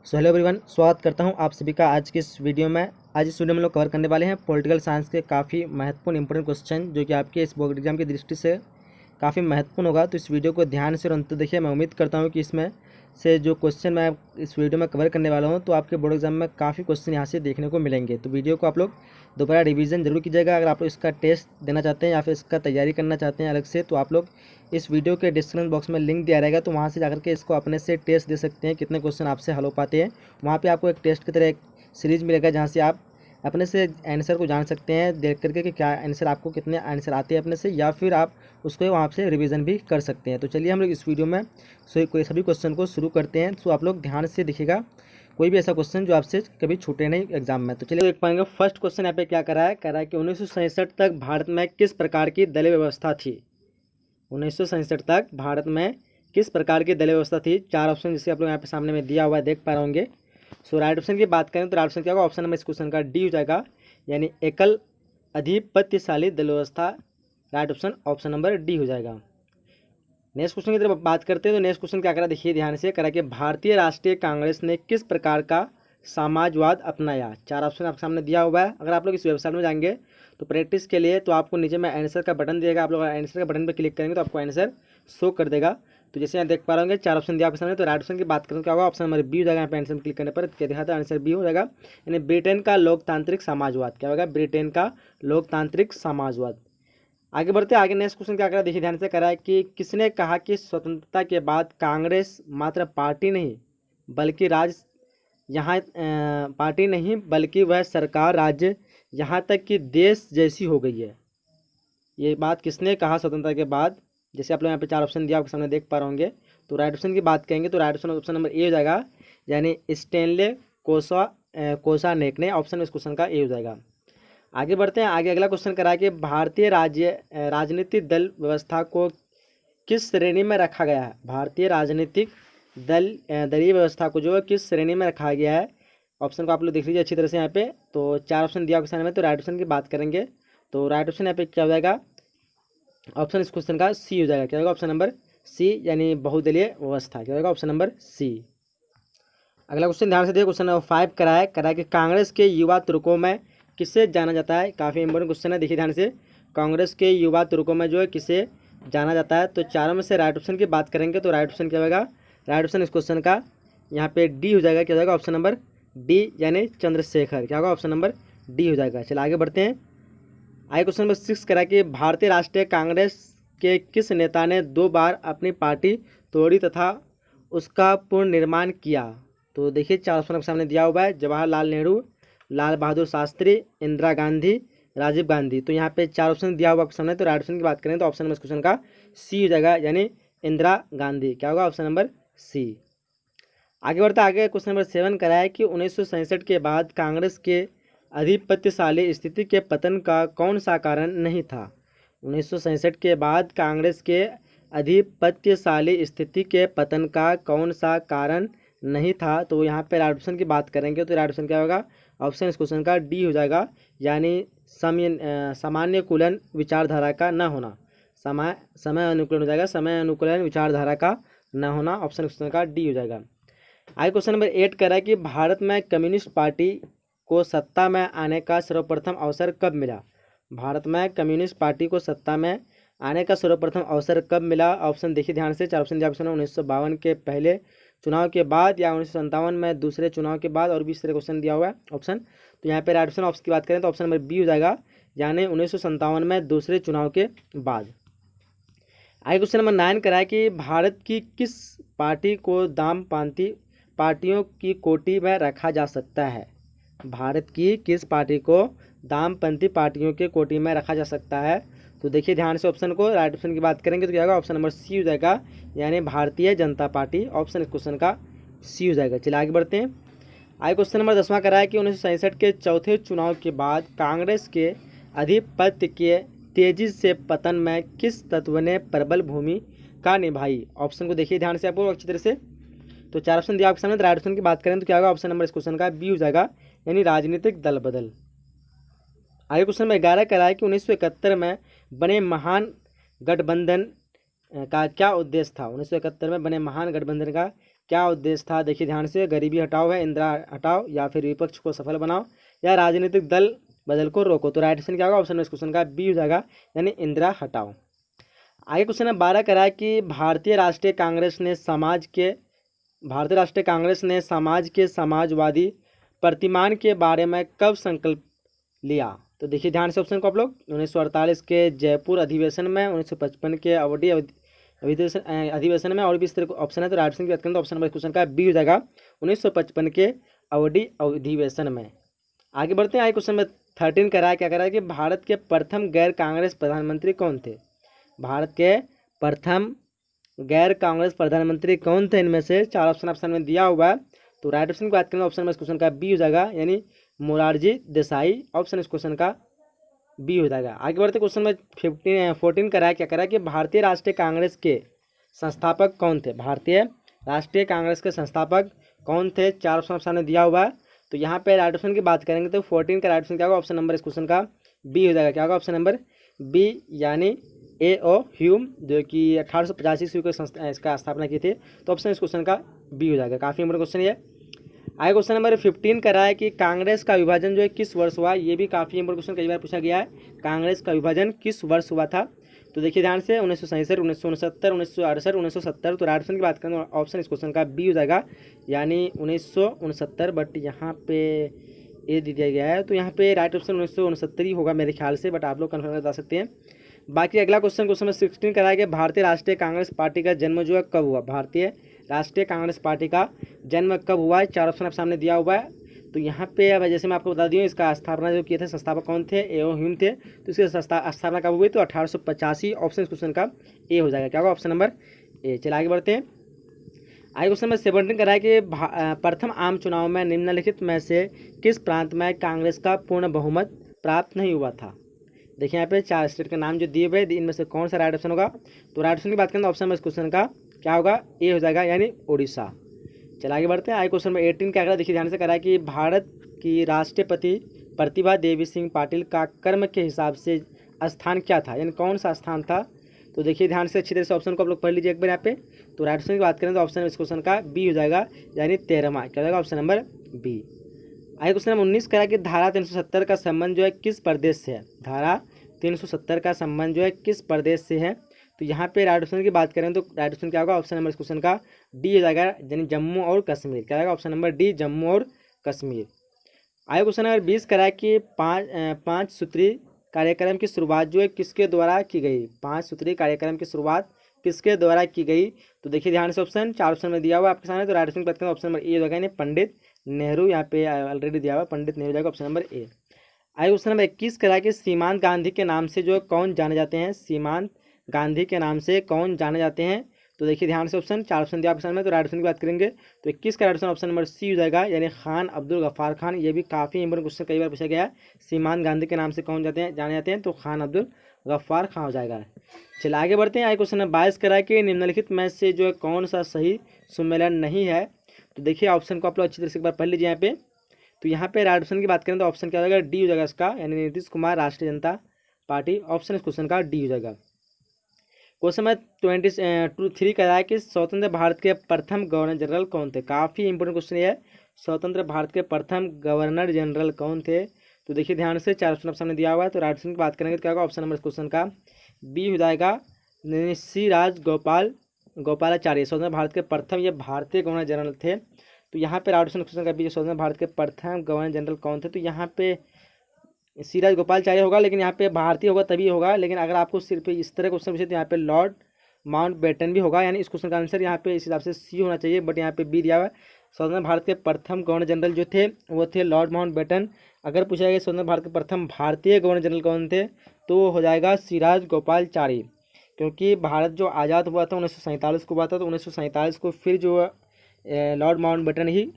Hello everyone, स्वागत करता हूं आप सभी का आज की इस वीडियो में। आज इस वीडियो में लोग कवर करने वाले हैं पॉलिटिकल साइंस के काफ़ी महत्वपूर्ण इंपॉर्टेंट क्वेश्चन जो कि आपके इस बोर्ड एग्जाम की दृष्टि से काफ़ी महत्वपूर्ण होगा। तो इस वीडियो को ध्यान से और अंत तक देखिए। मैं उम्मीद करता हूं कि इसमें से जो क्वेश्चन मैं इस वीडियो में कवर करने वाला हूं तो आपके बोर्ड एग्जाम में काफ़ी क्वेश्चन यहाँ से देखने को मिलेंगे। तो वीडियो को आप लोग दोबारा रिवीजन जरूर कीजिएगा। अगर आप लोग इसका टेस्ट देना चाहते हैं या फिर इसका तैयारी करना चाहते हैं अलग से, तो आप लोग इस वीडियो के डिस्क्रिप्शन बॉक्स में लिंक दिया रहेगा, तो वहाँ से जाकर के इसको अपने से टेस्ट दे सकते हैं कितने क्वेश्चन आपसे हल हो पाते हैं। वहाँ पे आपको एक टेस्ट की तरह एक सीरीज मिलेगा जहाँ से आप अपने से आंसर को जान सकते हैं देख करके कि क्या आंसर आपको कितने आंसर आते हैं अपने से, या फिर आप उसको वहाँ से रिवीजन भी कर सकते हैं। तो चलिए हम लोग इस वीडियो में सभी क्वेश्चन को शुरू करते हैं। तो आप लोग ध्यान से देखिएगा, कोई भी ऐसा क्वेश्चन जो आपसे कभी छूटे नहीं एग्जाम में। तो चलिए देख पाएंगे। फर्स्ट क्वेश्चन यहाँ पे क्या करा है कि 1967 तक भारत में किस प्रकार की दलीय व्यवस्था थी। 1967 तक भारत में किस प्रकार की दलीय व्यवस्था थी। चार ऑप्शन जिसे आप लोग यहाँ पे सामने में दिया हुआ है देख पा रहे होंगे। सो राइट ऑप्शन की बात करें तो राइट ऑप्शन क्या होगा, ऑप्शन नंबर इस क्वेश्चन का डी हो जाएगा, यानी एकल अधिपत्यशाली दलीय व्यवस्था। Right option option number D हो जाएगा। नेक्स्ट क्वेश्चन की तरफ बात करते हैं तो नेक्स्ट क्वेश्चन क्या करा देखिए ध्यान से। करा कि भारतीय राष्ट्रीय कांग्रेस ने किस प्रकार का समाजवाद अपनाया। चार ऑप्शन आपके सामने दिया हुआ है। अगर आप लोग इस वेबसाइट में जाएंगे तो प्रैक्टिस के लिए तो आपको नीचे में आंसर का बटन दिएगा। आप लोग आंसर का बटन पर क्लिक करेंगे तो आपको आंसर शो कर देगा। तो जैसे यहाँ देख पा रहे होंगे चार ऑप्शन दिया आपके सामने। तो राइट ऑप्शन की बात करें क्या होगा, ऑप्शन नंबर बी हो जाएगा। यहाँ पे आंसर क्लिक करने पर क्या दिखाता है, आंसर बी हो जाएगा, यानी ब्रिटेन का लोकतांत्रिक समाजवाद। क्या होगा, ब्रिटेन का लोकतांत्रिक समाजवाद। आगे बढ़ते हैं। आगे नेक्स्ट क्वेश्चन क्या करा देखिए ध्यान से। करा है कि किसने कहा कि स्वतंत्रता के बाद कांग्रेस मात्र पार्टी नहीं बल्कि पार्टी नहीं बल्कि वह सरकार, राज्य, यहाँ तक कि देश जैसी हो गई है। ये बात किसने कहा स्वतंत्रता के बाद। जैसे आप लोग यहाँ पे चार ऑप्शन दिया आपके सामने देख पा रहे होंगे। तो राइट ऑप्शन की बात करेंगे तो right option option number A हो जाएगा, यानी स्टेनले कोसानेक ने। ऑप्शन इस क्वेश्चन का ए हो जाएगा। आगे बढ़ते हैं। आगे अगला क्वेश्चन करा कि भारतीय राजनीतिक दल व्यवस्था को किस श्रेणी में रखा गया है। भारतीय राजनीतिक दलीय व्यवस्था को जो है किस श्रेणी में रखा गया है। ऑप्शन को आप लोग देख लीजिए अच्छी तरह से यहाँ पे। तो चार ऑप्शन दिया क्वेश्चन में। तो राइट ऑप्शन की बात करेंगे तो राइट ऑप्शन यहाँ पे क्या हो जाएगा, ऑप्शन इस क्वेश्चन का सी हो जाएगा। क्या होगा, ऑप्शन नंबर सी, यानी बहुदलीय व्यवस्था। क्या होगा, ऑप्शन नंबर सी। अगला क्वेश्चन ध्यान से देखिए। क्वेश्चन नंबर 5 करा कि कांग्रेस के युवा तुर्कों में किसे जाना जाता है। काफ़ी इंपॉर्टेंट क्वेश्चन है, देखिए ध्यान से। कांग्रेस के युवा तुर्कों में जो है किसे जाना जाता है। तो चारों में से राइट ऑप्शन की बात करेंगे तो राइट ऑप्शन क्या होगा, राइट ऑप्शन इस क्वेश्चन का यहाँ पे डी हो जाएगा। क्या हो जाएगा, ऑप्शन नंबर डी, यानी चंद्रशेखर। क्या होगा, ऑप्शन नंबर डी हो जाएगा। चलिए आगे बढ़ते हैं। आगे क्वेश्चन नंबर 6 करा कि भारतीय राष्ट्रीय कांग्रेस के किस नेता ने 2 बार अपनी पार्टी तोड़ी तथा उसका पुनर्निर्माण किया। तो देखिए चार ऑप्शन आपके सामने दिया हुआ है, जवाहरलाल नेहरू, लाल बहादुर शास्त्री, इंदिरा गांधी, राजीव गांधी। तो यहाँ पे चार ऑप्शन दिया हुआ आपके सामने। तो राइट ऑप्शन की बात करें तो ऑप्शन नंबर इस क्वेश्चन का सी हो जाएगा, यानी इंदिरा गांधी। क्या होगा, ऑप्शन नंबर सी। आगे बढ़ता आगे क्वेश्चन नंबर 7 करा है कि 1967 के बाद कांग्रेस के अधिपत्यशाली स्थिति के पतन का कौन सा कारण नहीं था। 1967 के बाद कांग्रेस के अधिपत्यशाली स्थिति के पतन का कौन सा कारण नहीं था। तो यहाँ पे राइट ऑप्शन की बात करेंगे तो राइट ऑप्शन क्या होगा, ऑप्शन इस क्वेश्चन का डी हो जाएगा, यानी सामान्य कुलन विचारधारा का न होना। समय अनुकूलन हो जाएगा, समय अनुकूलन विचारधारा का न होना। ऑप्शन क्वेश्चन का डी हो जाएगा। आगे क्वेश्चन नंबर 8 कह रहा है कि भारत में कम्युनिस्ट पार्टी को सत्ता में आने का सर्वप्रथम अवसर कब मिला। भारत में कम्युनिस्ट पार्टी को सत्ता में आने का सर्वप्रथम अवसर कब मिला। ऑप्शन देखिए ध्यान से। चार ऑप्शन दिया ऑप्शन 1952 के पहले चुनाव के बाद, या 1957 में दूसरे चुनाव के बाद, और 20 तरह क्वेश्चन दिया हुआ है ऑप्शन। तो यहाँ पे राइट ऑप्शन की बात करें तो ऑप्शन नंबर बी हो जाएगा, यानी 1957 में दूसरे चुनाव के बाद। आगे क्वेश्चन नंबर 9 करा है कि भारत की किस पार्टी को दामपंथी पार्टियों की कोटि में रखा जा सकता है। भारत की किस पार्टी को दामपंथी पार्टियों के कोटि में रखा जा सकता है। तो देखिए ध्यान से ऑप्शन को। राइट ऑप्शन की बात करेंगे तो क्या होगा, ऑप्शन नंबर सी हो जाएगा, यानी भारतीय जनता पार्टी। ऑप्शन इस क्वेश्चन का सी हो जाएगा। चलिए आगे बढ़ते हैं। आगे क्वेश्चन नंबर 10वां करा है कि 1967 के चौथे चुनाव के बाद कांग्रेस के आधिपत्य के तेजी से पतन में किस तत्व ने प्रबल भूमिका निभाई। ऑप्शन को देखिए ध्यान से आपको अच्छी तरह से। तो चार ऑप्शन दिया आपके सामने। राइट ऑप्शन की बात करें तो क्या होगा, ऑप्शन नंबर इस क्वेश्चन का बी हो जाएगा, यानी राजनीतिक दल बदल। आगे क्वेश्चन नंबर 11 करा है कि 1971 में बने महान गठबंधन का क्या उद्देश्य था। 1971 में बने महान गठबंधन का क्या उद्देश्य था? देखिए ध्यान से, गरीबी हटाओ है, इंदिरा हटाओ, या फिर विपक्ष को सफल बनाओ, या राजनीतिक दल बदल को रोको। तो राइट ऑप्शन क्या होगा? ऑप्शन में इस क्वेश्चन का बी हो जाएगा, यानी इंदिरा हटाओ। आगे क्वेश्चन नंबर 12 करा है कि भारतीय राष्ट्रीय कांग्रेस ने समाज के समाजवादी प्रतिमान के बारे में कब संकल्प लिया? तो देखिए ध्यान से ऑप्शन को आप लोग, 1948 के जयपुर अधिवेशन में, 1955 के अवधि अधिवेशन में, और भी इस तरह ऑप्शन है। तो राइट ऑप्शन की बात करें तो ऑप्शन नंबर क्वेश्चन का बी हो जाएगा, 1955 के अवधि अधिवेशन में। आगे बढ़ते हैं। आगे क्वेश्चन में 13 करा है, क्या करा है कि भारत के प्रथम गैर कांग्रेस प्रधानमंत्री कौन थे? भारत के प्रथम गैर कांग्रेस प्रधानमंत्री कौन थे? इनमें से चार ऑप्शन में दिया हुआ है। तो राइट ऑप्शन की बात करें तो ऑप्शन में इस क्वेश्चन का बी हो जाएगा, यानी मोरारजी देसाई। ऑप्शन इस क्वेश्चन का बी हो जाएगा। आगे बढ़ते क्वेश्चन में 14 करा है, क्या करा है कि भारतीय राष्ट्रीय कांग्रेस के संस्थापक कौन थे? भारतीय राष्ट्रीय कांग्रेस के संस्थापक कौन थे? चार ऑप्शन में दिया हुआ है। तो यहाँ पे राइट ऑप्शन की बात करेंगे तो 14 का राइट ऑप्शन क्या होगा? ऑप्शन नंबर इस क्वेश्चन का बी हो जाएगा। क्या होगा? ऑप्शन नंबर बी, यानी A.O. ह्यूम, जो कि 1885 ईस्वी को इसका स्थापना की थी। तो ऑप्शन इस क्वेश्चन का बी हो जाएगा। काफ़ी इंपॉर्टेंट क्वेश्चन ये। आगे क्वेश्चन नंबर 15 करा है कि कांग्रेस का विभाजन जो है किस वर्ष हुआ? ये भी काफ़ी इंपॉर्टेंट क्वेश्चन, कई बार पूछा गया है। कांग्रेस का विभाजन किस वर्ष हुआ था? तो देखिए ध्यान से, 1967, 1969, 1968, 1970। तो राइट ऑप्शन की बात करें तो ऑप्शन इस क्वेश्चन का बी हो जाएगा, यानी 1969। बट यहाँ पे ए दिया गया है, तो यहाँ पे राइट ऑप्शन 1969 ही होगा मेरे ख्याल से, बट आप लोग कन्फर्म बता सकते हैं। बाकी अगला क्वेश्चन में 16 कराया गया, भारतीय राष्ट्रीय कांग्रेस पार्टी का जन्म जो है कब हुआ? भारतीय राष्ट्रीय कांग्रेस पार्टी का जन्म कब हुआ है? चार ऑप्शन आप सामने दिया हुआ है। तो यहाँ पे अब जैसे मैं आपको बता दी हूँ, इसका स्थापना जो किए थे, संस्थापक कौन थे? A.O. ह्यूम थे। तो इसकी स्थापना कब हुई? तो 1885। ऑप्शन क्वेश्चन का ए हो जाएगा। क्या होगा? Option number A. चलिए आगे बढ़ते हैं। आगे क्वेश्चन में 17 कराया कि प्रथम आम चुनाव में निम्नलिखित में से किस प्रांत में कांग्रेस का पूर्ण बहुमत प्राप्त नहीं हुआ था? देखिए यहाँ पे 4 स्टेट के नाम जो दिए हुए, इनमें से कौन सा राइट ऑप्शन होगा? तो राइट ऑप्शन की बात करें तो ऑप्शन में इस क्वेश्चन का क्या होगा? ए हो जाएगा, यानी उड़ीसा। चलिए आगे बढ़ते हैं। आगे क्वेश्चन में 18 क्या करा? देखिए ध्यान से करा है कि भारत की राष्ट्रपति प्रतिभा देवी सिंह पाटिल का कर्म के हिसाब से स्थान क्या था, यानी कौन सा स्थान था? तो देखिए ध्यान से अच्छी तरह से ऑप्शन को आप लोग पढ़ लीजिए एक बार यहाँ पे। तो राइट ऑप्शन की बात करें तो ऑप्शन इस क्वेश्चन का बी हो जाएगा, यानी 13वां। क्या हो जाएगा? Option number B. आगे क्वेश्चन नंबर 19 करा कि धारा 370 का संबंध जो है किस प्रदेश से है? धारा 370 का संबंध जो है किस प्रदेश से है? तो यहाँ पे राइट ऑप्शन की बात करें तो राइट ऑप्शन क्या होगा? ऑप्शन नंबर इस क्वेश्चन का डी हो जाएगा, यानी जम्मू और कश्मीर। क्या होगा? ऑप्शन नंबर डी, जम्मू और कश्मीर। आगे क्वेश्चन नंबर 20 करा कि पाँच सूत्री कार्यक्रम की शुरुआत जो है किसके द्वारा की गई? 5 सूत्री कार्यक्रम की शुरुआत किसके द्वारा की गई? तो देखिए ध्यान से, ऑप्शन 4 ऑप्शन में दिया हुआ आपके सामने। तो राइट ऑप्शन की बात करें ऑप्शन नंबर ए हो जाएगा, पंडित नेहरू। यहाँ पे ऑलरेडी दिया हुआ पंडित नेहरू जाएगा, ऑप्शन नंबर ए। आगे क्वेश्चन नंबर 21 करा कि सीमांत गांधी के नाम से जो कौन जाने जाते हैं? सीमांत गांधी के नाम से कौन जाने जाते हैं? तो देखिए ध्यान से, ऑप्शन 4 ऑप्शन दिया आपके सामने। तो राइट ऑप्शन की बात करेंगे तो 21 का right option option number C हो जाएगा, यानी खान अब्दुल गफ्फार खान। ये भी काफ़ी इंपॉर्टेंट क्वेश्चन, कई बार पूछा गया है। सीमांत गांधी के नाम से कौन जाने जाते हैं? तो खान अब्दुल गफ्फार खान हो जाएगा। चलिए आगे बढ़ते हैं। आगे क्वेश्चन नंबर 22 करा कि निम्नलिखित में से जो है कौन सा सही सम्मेलन नहीं है? तो देखिए ऑप्शन को आप लोग अच्छी तरह से एक बार पढ़ लीजिए यहाँ पे। तो यहाँ पे राइट ऑप्शन की बात करें तो ऑप्शन क्या हो जाएगा? डी हो जाएगा इसका, यानी नीतीश कुमार, राष्ट्रीय जनता पार्टी। ऑप्शन इस क्वेश्चन का डी हो जाएगा। क्वेश्चन में 23 का है कि स्वतंत्र भारत के प्रथम गवर्नर जनरल कौन थे? काफ़ी इंपोर्टेंट क्वेश्चन है। स्वतंत्र भारत के प्रथम गवर्नर जनरल कौन थे? तो देखिए ध्यान से, 4 ऑप्शन सामने दिया हुआ है। तो राइट ऑप्शन की बात करेंगे तो क्या होगा? ऑप्शन नंबर इस क्वेश्चन का बी हो जाएगा, सी गोपालाचार्य। स्वतंत्र भारत के प्रथम ये भारतीय गवर्नर जनरल थे। तो यहाँ पे राइट ऑप्शन क्वेश्चन का बी, स्वतंत्र भारत के प्रथम गवर्नर जनरल कौन थे? तो यहाँ पे सी राजगोपालाचार्य होगा, लेकिन यहाँ पे भारतीय होगा तभी होगा। लेकिन अगर आपको सिर्फ इस तरह क्वेश्चन पूछे तो यहाँ पे लॉर्ड माउंटबेटन भी होगा, यानी इस क्वेश्चन का आंसर यहाँ पे इस हिसाब से सी होना चाहिए, बट यहाँ पे बी दिया हुआ है। स्वतंत्र भारत के प्रथम गवर्नर जनरल जो थे वो थे लॉर्ड माउंटबेटन। अगर पूछा गया स्वतंत्र भारत के प्रथम भारतीय गवर्नर जनरल कौन थे, तो हो जाएगा सिराज गोपालाचारी। क्योंकि भारत जो आज़ाद हुआ था 1947 को हुआ था, तो 1947 को फिर जो लॉर्ड माउंटबेटन ही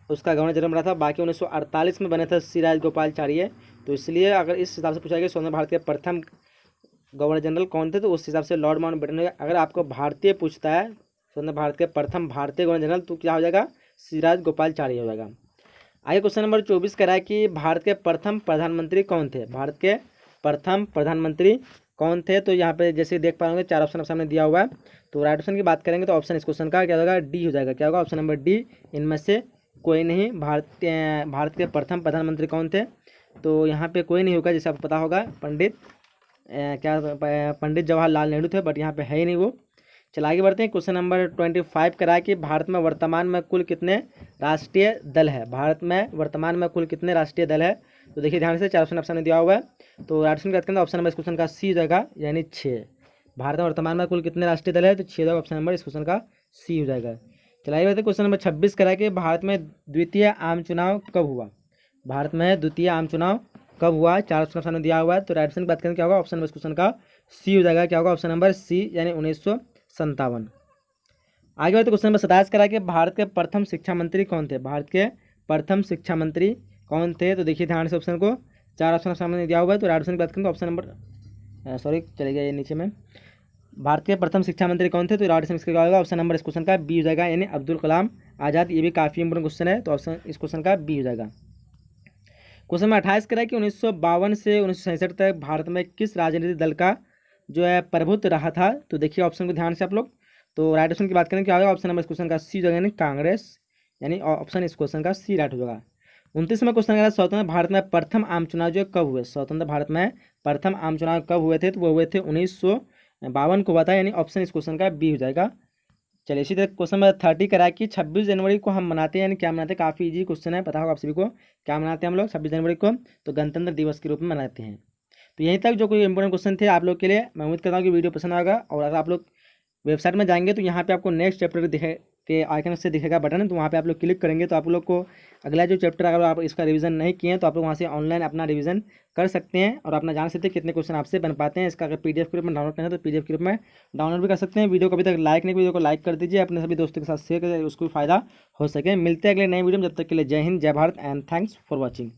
उसका गवर्नर जनरल बना था। बाकी 1948 में बने थे सिराज गोपालाचार्य। तो इसलिए अगर इस हिसाब से पूछा गया स्वतंत्र भारत के प्रथम गवर्नर जनरल कौन थे, तो उस हिसाब से लॉर्ड माउंटबेटन। अगर आपको भारतीय पूछता है स्वतंत्र भारत के प्रथम भारतीय गवर्नर जनरल, तो क्या हो जाएगा? सिराज गोपालाचार्य हो जाएगा। आगे क्वेश्चन नंबर 24 कह रहा है कि भारत के प्रथम प्रधानमंत्री कौन थे? भारत के प्रथम प्रधानमंत्री कौन थे? तो यहाँ पे जैसे देख पाओगे 4 ऑप्शन सामने दिया हुआ है। तो राइट ऑप्शन की बात करेंगे तो ऑप्शन इस क्वेश्चन का क्या होगा? डी हो जाएगा। क्या होगा? ऑप्शन नंबर डी, इनमें से कोई नहीं। भारत के प्रथम प्रधानमंत्री कौन थे? तो यहाँ पे कोई नहीं होगा, जैसे आपको पता होगा पंडित जवाहरलाल नेहरू थे, बट यहाँ पे है ही नहीं वो। चला आगे बढ़ते हैं। क्वेश्चन नंबर 25 करा है कि भारत में वर्तमान में कुल कितने राष्ट्रीय दल है? भारत में वर्तमान में कुल कितने राष्ट्रीय दल है? तो देखिए ध्यान से, 4 ऑप्शन में दिया हुआ है। तो राइट ऑप्शन की बात करें तो ऑप्शन नंबर इस क्वेश्चन का सी हो जाएगा, यानी 6। भारत में वर्तमान में कुल कितने राष्ट्रीय दल है? तो 6 होगा ऑप्शन नंबर इस क्वेश्चन का सी हो जाएगा। चलाइए बढ़ते क्वेश्चन नंबर 26 करा कि भारत में द्वितीय आम चुनाव कब हुआ? भारत में द्वितीय आम चुनाव कब हुआ? 4 ऑप्शन सामने दिया हुआ है। तो राइट ऑप्शन की बात करें क्या होगा? ऑप्शन नंबर इस क्वेश्चन का सी हो जाएगा। क्या होगा? ऑप्शन नंबर सी, यानी 1957। आगे बढ़ते क्वेश्चन नंबर 27 करा कि भारत के प्रथम शिक्षा मंत्री कौन थे? भारत के प्रथम शिक्षा मंत्री कौन थे? तो देखिए ध्यान से ऑप्शन को, 4 ऑप्शन सामने दिया हुआ है। तो राइट ऑप्शन की बात करें तो ऑप्शन नंबर चले गया ये नीचे में। भारत के प्रथम शिक्षा मंत्री कौन थे? तो राइट ऑप्शन क्या होगा? ऑप्शन नंबर इस क्वेश्चन का बी हो जाएगा, यानी अब्दुल कलाम आज़ाद। ये भी काफ़ी इंपोर्टेंट क्वेश्चन है, तो ऑप्शन इस क्वेश्चन का बी हो जाएगा। क्वेश्चन नंबर 28 करा कि 1952 से 1967 तक भारत में किस राजनीतिक दल का जो है प्रभुत्व रहा था? तो देखिए ऑप्शन को ध्यान से आप लोग। तो राइट ऑप्शन की बात करें क्या होगा? ऑप्शन नंबर इस क्वेश्चन का सी हो जाएगा, यानी कांग्रेस, यानी ऑप्शन इस क्वेश्चन का सी राइट हो जाएगा। 29वां क्वेश्चन है स्वतंत्र भारत में प्रथम आम चुनाव जो कब हुए? स्वतंत्र भारत में प्रथम आम चुनाव कब हुए थे? तो वो हुए थे 1952 को हुआ था, यानी ऑप्शन इस क्वेश्चन का बी हो जाएगा। चलिए इसी तरह क्वेश्चन नंबर 30 करा कि 26 जनवरी को हम मनाते हैं, यानी क्या मनाते हैं? काफ़ी इजी क्वेश्चन है, पता होगा आप सभी को। क्या मनाते हैं हम लोग 26 जनवरी को? तो गणतंत्र दिवस के रूप में मनाते हैं। तो यहीं तक जो कोई इंपॉर्टेंट क्वेश्चन थे आप लोग के लिए। मैं उम्मीद करता हूँ कि वीडियो पसंद आएगा। और अगर आप लोग वेबसाइट में जाएंगे तो यहाँ पे आपको नेक्स्ट चैप्टर के आइकन से दिखेगा बटन, तो वहाँ पे आप लोग क्लिक करेंगे तो आप लोग को अगला जो चैप्टर अगर आप इसका रिवीजन नहीं किए हैं तो आप लोग वहाँ से ऑनलाइन अपना रिवीजन कर सकते हैं और अपना जान सकते हैं कितने क्वेश्चन आपसे बन पाते हैं। इसका अगर पीडीएफ के रूप में डाउनलोड करना है तो पीडीएफ के रूप में डाउनलोड भी कर सकते हैं। वीडियो को अभी तक लाइक नहीं, वीडियो को लाइक कर दीजिए, अपने सभी दोस्तों के साथ शेयर करें, उसको फ़ायदा हो सके। मिलते हैं अगले नए वीडियो में, जब तक के लिए जय हिंद, जय Bharat and thanks for watching.